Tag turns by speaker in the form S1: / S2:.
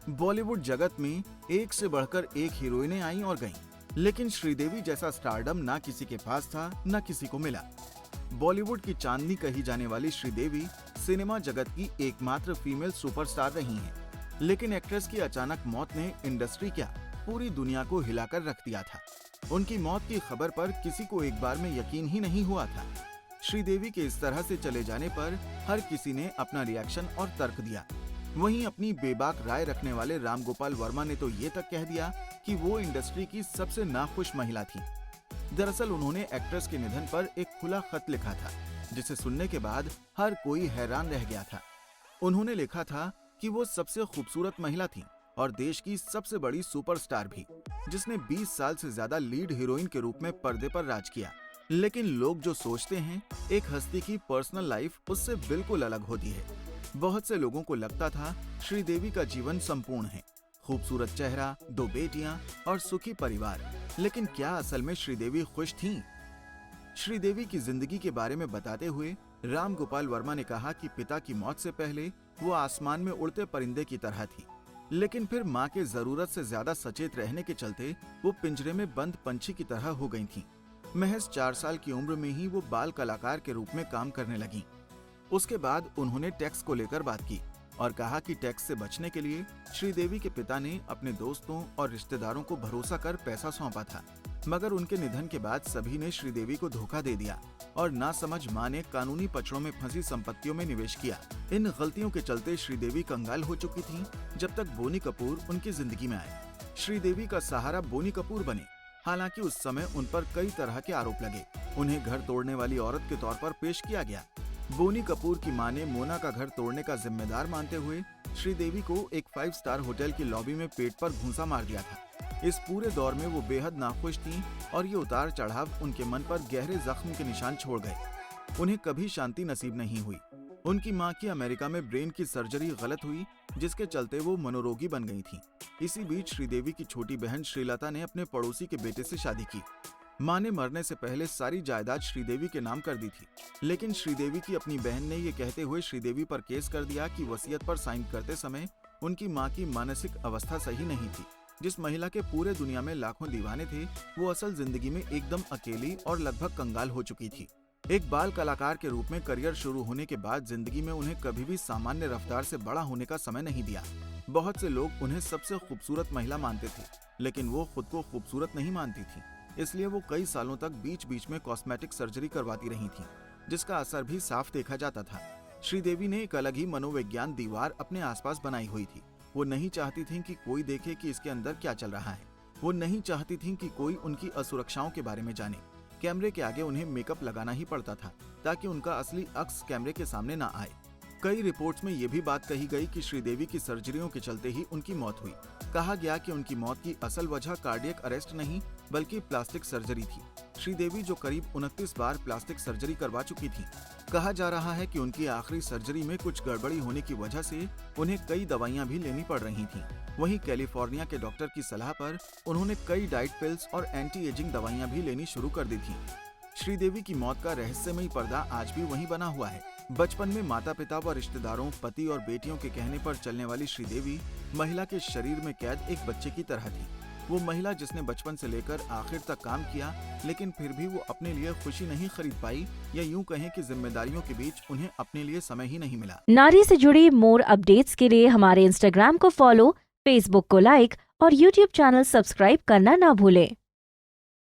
S1: बॉलीवुड जगत में एक से बढ़कर एक हीरोइनें आई और गईं, लेकिन श्रीदेवी जैसा स्टारडम ना किसी के पास था न किसी को मिला। बॉलीवुड की चांदनी कही जाने वाली श्रीदेवी सिनेमा जगत की एकमात्र फीमेल सुपरस्टार रही हैं, लेकिन एक्ट्रेस की अचानक मौत ने इंडस्ट्री क्या पूरी दुनिया को हिलाकर रख दिया था। उनकी मौत की खबर पर किसी को एक बार में यकीन ही नहीं हुआ था। श्रीदेवी के इस तरह से चले जाने पर हर किसी ने अपना रिएक्शन और तर्क दिया। वहीं अपनी बेबाक राय रखने वाले राम गोपाल वर्मा ने तो ये तक कह दिया कि वो इंडस्ट्री की सबसे नाखुश महिला थी। दरअसल उन्होंने एक्ट्रेस के निधन पर एक खुला खत लिखा था, जिसे सुनने के बाद हर कोई हैरान रह गया था। उन्होंने लिखा था कि वो सबसे खूबसूरत महिला थी और देश की सबसे बड़ी सुपरस्टार भी, जिसने 20 साल से ज्यादा लीड हीरोइन के रूप में पर्दे पर राज किया। लेकिन लोग जो सोचते हैं, एक हस्ती की पर्सनल लाइफ उससे बिल्कुल अलग होती है। बहुत से लोगों को लगता था श्रीदेवी का जीवन संपूर्ण है, खूबसूरत चेहरा, 2 बेटियां और सुखी परिवार। लेकिन क्या असल में श्रीदेवी खुश थीं? श्रीदेवी की जिंदगी के बारे में बताते हुए राम गोपाल वर्मा ने कहा कि पिता की मौत से पहले वो आसमान में उड़ते परिंदे की तरह थी, लेकिन फिर माँ के जरूरत से ज्यादा सचेत रहने के चलते वो पिंजरे में बंद पंछी की तरह हो गई थीं। महज 4 साल की उम्र में ही वो बाल कलाकार के रूप में काम करने लगी। उसके बाद उन्होंने टैक्स को लेकर बात की और कहा कि टैक्स से बचने के लिए श्रीदेवी के पिता ने अपने दोस्तों और रिश्तेदारों को भरोसा कर पैसा सौंपा था, मगर उनके निधन के बाद सभी ने श्रीदेवी को धोखा दे दिया और नासमझ मां ने कानूनी पचड़ों में फंसी संपत्तियों में निवेश किया। इन गलतियों के चलते श्रीदेवी कंगाल हो चुकी थीं, जब तक बोनी कपूर उनकी जिंदगी में आए। श्रीदेवी का सहारा बोनी कपूर बने। हालांकि उस समय उन पर कई तरह के आरोप लगे। उन्हें घर तोड़ने वाली औरत के तौर पर पेश किया गया। बोनी कपूर की मां ने मोना का घर तोड़ने का जिम्मेदार मानते हुए श्रीदेवी को एक 5 स्टार होटल की लॉबी में पेट पर घूंसा मार दिया था। इस पूरे दौर में वो बेहद नाखुश थीं और ये उतार चढ़ाव उनके मन पर गहरे जख्म के निशान छोड़ गए। उन्हें कभी शांति नसीब नहीं हुई। उनकी मां की अमेरिका में ब्रेन की सर्जरी गलत हुई, जिसके चलते वो मनोरोगी बन गई थीं। इसी बीच श्रीदेवी की छोटी बहन श्रीलता ने अपने पड़ोसी के बेटे से शादी की। मां ने मरने से पहले सारी जायदाद श्रीदेवी के नाम कर दी थी, लेकिन श्रीदेवी की अपनी बहन ने ये कहते हुए श्रीदेवी पर केस कर दिया कि वसीयत पर साइन करते समय उनकी मां की मानसिक अवस्था सही नहीं थी। जिस महिला के पूरे दुनिया में लाखों दीवाने थे, वो असल जिंदगी में एकदम अकेली और लगभग कंगाल हो चुकी थी। एक बाल कलाकार के रूप में करियर शुरू होने के बाद जिंदगी में उन्हें कभी भी सामान्य रफ्तार से बड़ा होने का समय नहीं दिया। बहुत से लोग उन्हें सबसे खूबसूरत महिला मानते थे, लेकिन वो खुद को खूबसूरत नहीं मानती थी। इसलिए वो कई सालों तक बीच बीच में कॉस्मेटिक सर्जरी करवाती रही थी, जिसका असर भी साफ देखा जाता था। श्रीदेवी ने एक अलग ही मनोविज्ञान दीवार अपने आसपास बनाई हुई थी। वो नहीं चाहती थी कि कोई देखे कि इसके अंदर क्या चल रहा है। वो नहीं चाहती थी कि कोई उनकी असुरक्षाओं के बारे में जाने। कैमरे के आगे उन्हें मेकअप लगाना ही पड़ता था, ताकि उनका असली अक्स कैमरे के सामने ना आए। कई रिपोर्ट्स में ये भी बात कही गई कि श्रीदेवी की सर्जरियों के चलते ही उनकी मौत हुई। कहा गया कि उनकी मौत की असल वजह कार्डियक अरेस्ट नहीं, बल्कि प्लास्टिक सर्जरी थी। श्रीदेवी जो करीब 29 बार प्लास्टिक सर्जरी करवा चुकी थी। कहा जा रहा है कि उनकी आखिरी सर्जरी में कुछ गड़बड़ी होने की वजह से उन्हें कई दवाइयां भी लेनी पड़ रही थीं। वहीं कैलिफोर्निया के डॉक्टर की सलाह पर उन्होंने कई डाइट पिल्स और एंटी एजिंग दवाइयां भी लेनी शुरू कर दी थीं। श्रीदेवी की मौत का रहस्यमयी पर्दा आज भी वहीं बना हुआ है। बचपन में माता पिता व रिश्तेदारों, पति और बेटियों के कहने पर चलने वाली श्रीदेवी महिला के शरीर में कैद एक बच्चे की तरह थी। वो महिला जिसने बचपन से लेकर आखिर तक काम किया, लेकिन फिर भी वो अपने लिए खुशी नहीं खरीद पाई, या यूं कहें कि जिम्मेदारियों के बीच उन्हें अपने लिए समय ही नहीं मिला।
S2: नारी से जुड़ी मोर अपडेट्स के लिए हमारे इंस्टाग्राम को फॉलो, फेसबुक को लाइक और यूट्यूब चैनल सब्सक्राइब करना ना भूलें।